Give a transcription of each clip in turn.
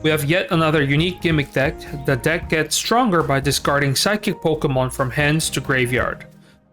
We have yet another unique gimmick deck. The deck gets stronger by discarding psychic Pokemon from hands to graveyard.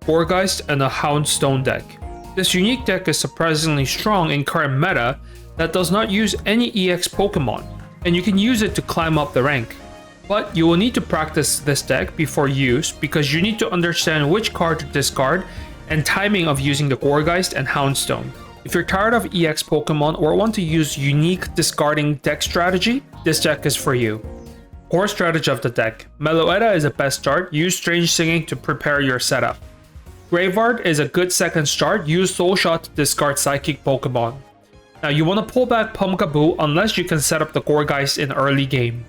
Gourgeist and a Houndstone deck. This unique deck is surprisingly strong in current meta that does not use any EX Pokemon, and you can use it to climb up the rank. But you will need to practice this deck before use because you need to understand which card to discard and timing of using the Gourgeist and Houndstone. If you're tired of EX Pokemon or want to use unique discarding deck strategy, this deck is for you. Core strategy of the deck. Meloetta is a best start, use Strange Singing to prepare your setup. Graveyard is a good second start, use Soul Shot to discard Psychic Pokemon. Now you want to pull back Pumpkaboo unless you can set up the Gourgeist in early game.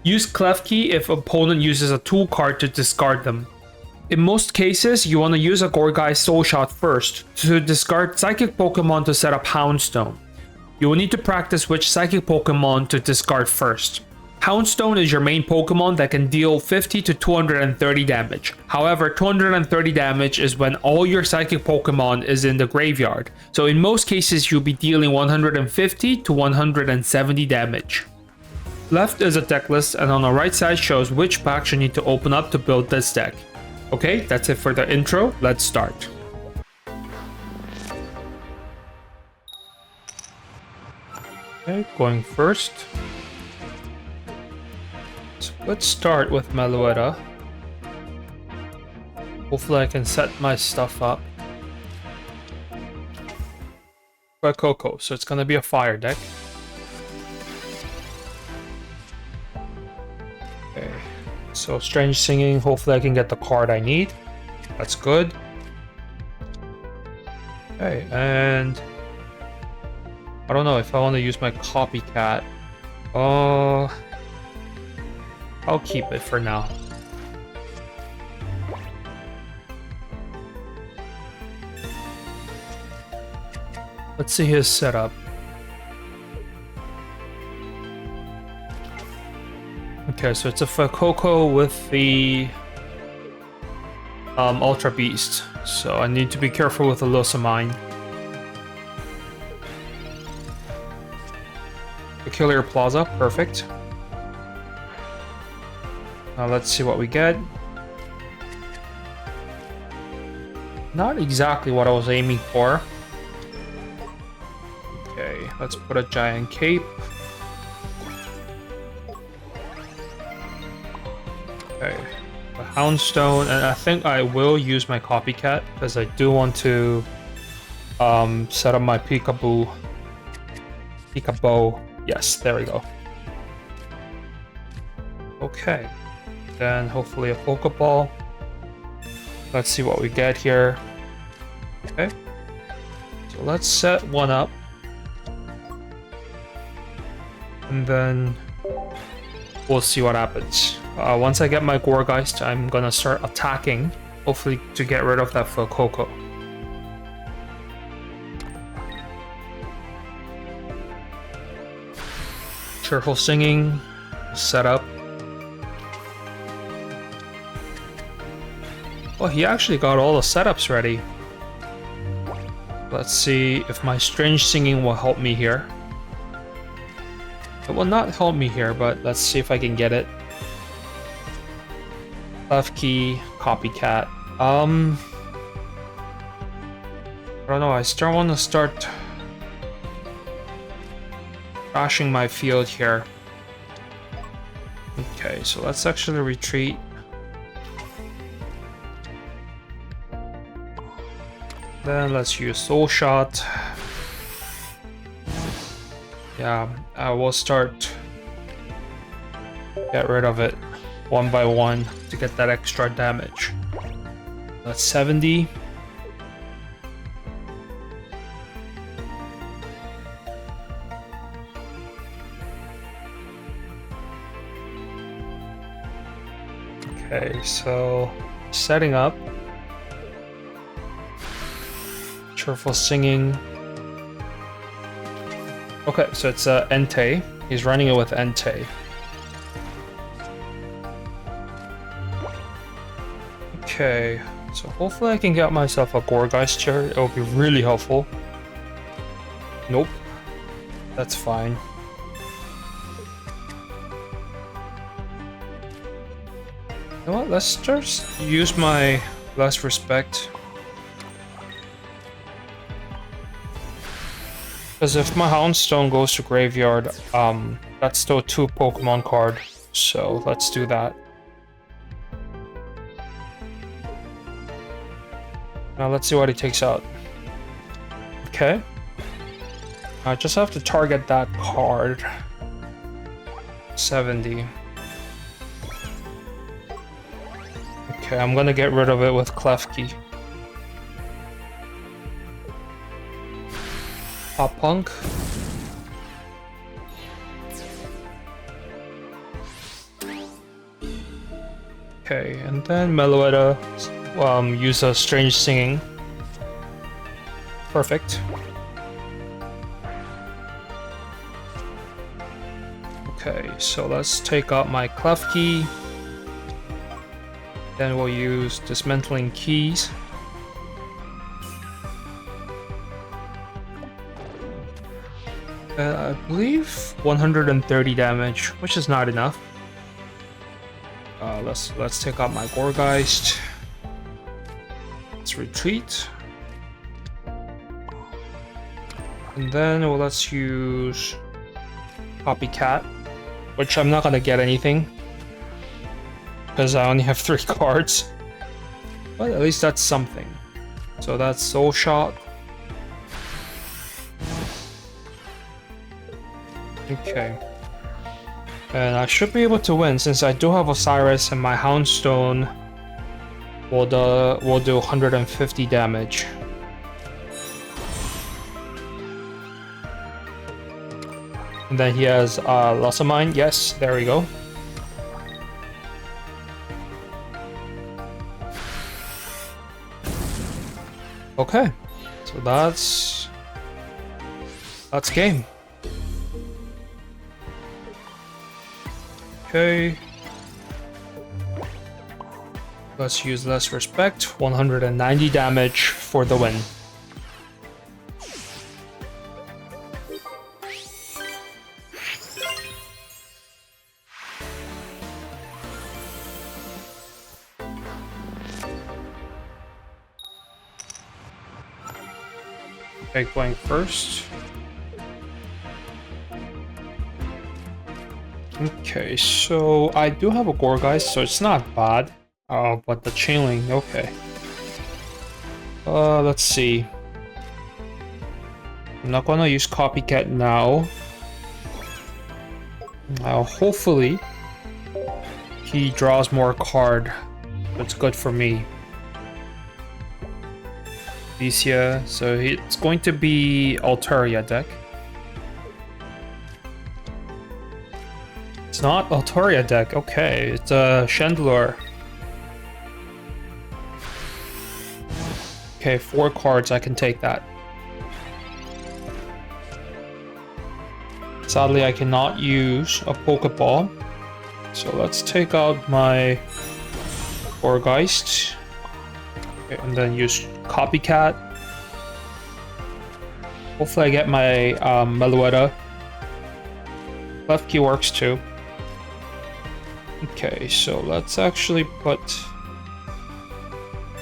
Use Klefki if opponent uses a tool card to discard them. In most cases, you want to use a Gourgeist Soul Shot first to discard Psychic Pokemon to set up Houndstone. You will need to practice which Psychic Pokemon to discard first. Houndstone is your main Pokemon that can deal 50 to 230 damage. However, 230 damage is when all your Psychic Pokemon is in the graveyard, so in most cases you'll be dealing 150 to 170 damage. Left is a deck list and on the right side shows which packs you need to open up to build this deck. Okay, that's it for the intro, let's start. Okay, going first. So let's start with Meloetta. Hopefully I can set my stuff up. Coco, so it's gonna be a fire deck. Okay. So Strange Singing, hopefully I can get the card I need. That's good. Okay, and I don't know if I want to use my copycat. I'll keep it for now. Let's see his setup. Okay, so it's a Fuecoco with the Ultra Beast, so I need to be careful with the Losamine. Peculiar Plaza, perfect. Now let's see what we get. Not exactly what I was aiming for. Okay, let's put a giant cape. Okay, the Houndstone, and I think I will use my copycat because I do want to set up my Peekaboo. Yes, there we go. Okay, then hopefully a Pokeball. Let's see what we get here. Okay, so let's set one up. And then we'll see what happens. Once I get my Gourgeist, I'm gonna start attacking, hopefully to get rid of that Fuecoco. Cheerful Singing, set up. Oh, he actually got all the setups ready. Let's see if my Strange Singing will help me here. It will not help me here, but let's see if I can get it. Left key, copycat. I don't know, I still want to start crashing my field here. Okay, so let's actually retreat. Then let's use Soul Shot. Yeah, I will start get rid of it one by one to get that extra damage. That's 70. Okay, so setting up. Cheerful Singing. Okay, so it's Entei. He's running it with Entei. Okay, so hopefully I can get myself a Gourgeist here. It'll be really helpful. Nope. That's fine. You know what? Let's just use my last respect. Because if my Houndstone goes to graveyard, that's still 2 Pokemon card. So let's do that. Now let's see what he takes out. Okay. I just have to target that card. 70. Okay, I'm gonna get rid of it with Klefki. Pop Punk. Okay, and then Meloetta use a Strange Singing. Perfect. Okay, so let's take out my Klefki. Then we'll use Dismantling Keys. I believe 130 damage, which is not enough. Let's take out my Gourgeist. Let's retreat. And then let's use Copycat, which I'm not gonna get anything because I only have 3 cards. But at least that's something. So that's Soul Shot. Okay. And I should be able to win since I do have Osiris and my Houndstone will do 150 damage. And then he has Loss of Mine. Yes, there we go. Okay, so that's game. Okay. Let's use Less Respect. 190 damage for the win. Okay, going first. Okay, so I do have a Gourgeist, so it's not bad. But the Chainlink, okay. Let's see. I'm not gonna use Copycat now. Hopefully, he draws more card. That's good for me. Alicia, so it's going to be Altaria deck. It's not Altaria deck, okay, it's a Chandelure. Okay, 4 cards, I can take that. Sadly, I cannot use a Pokeball. So let's take out my Gourgeist. Okay, and then use Copycat. Hopefully I get my Meloetta. Left key works too. Okay, so let's actually put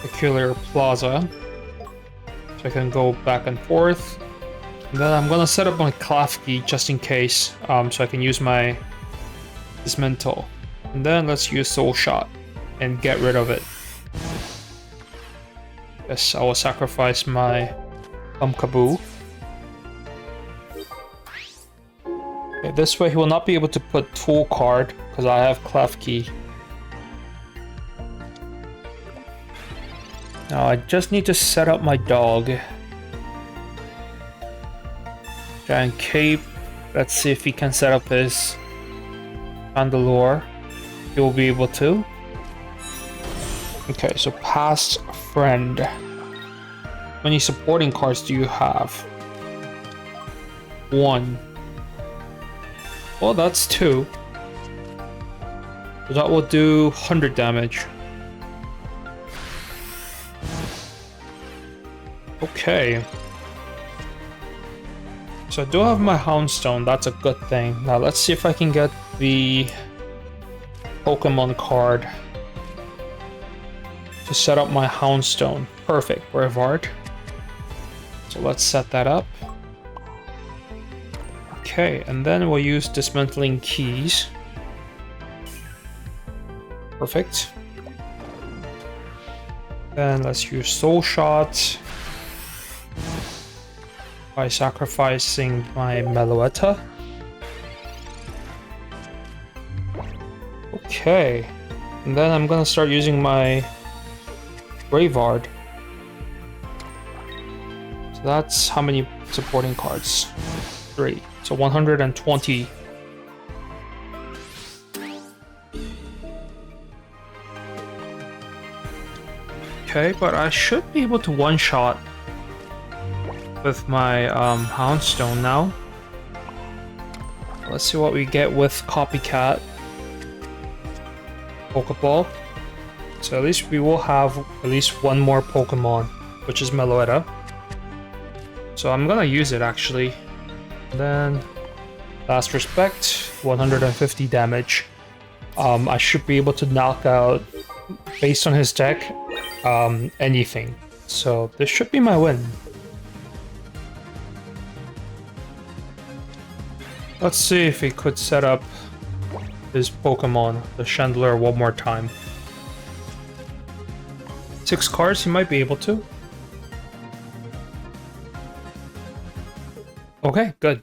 Peculiar Plaza. So I can go back and forth. And then I'm gonna set up my Klefki just in case. So I can use my Dismantle. And then let's use Soul Shot and get rid of it. Yes, I will sacrifice my Kaboo. Okay, this way he will not be able to put Tool card because I have Klefki. Now I just need to set up my dog. Giant Cape. Let's see if he can set up his Chandelure. He will be able to. Okay, so past friend. How many supporting cards do you have? 1. Well, that's 2. So that will do 100 damage. Okay. So I do have my Houndstone, that's a good thing. Now let's see if I can get the Pokemon card. to set up my Houndstone. Perfect, Brevard. So let's set that up. Okay, and then we'll use dismantling keys. Perfect. Then let's use Soul Shot by sacrificing my Meloetta. Okay, and then I'm gonna start using my Graveyard. So that's how many supporting cards? 3. So 120. Okay, but I should be able to one-shot with my Houndstone now. Let's see what we get with Copycat. Pokeball. So at least we will have at least one more Pokemon, which is Meloetta. So I'm gonna use it actually. And then Last Respect, 150 damage. I should be able to knock out, based on his deck, anything. So this should be my win. Let's see if he could set up his Pokemon, the Chandler, one more time. 6 cards, he might be able to. Okay, good.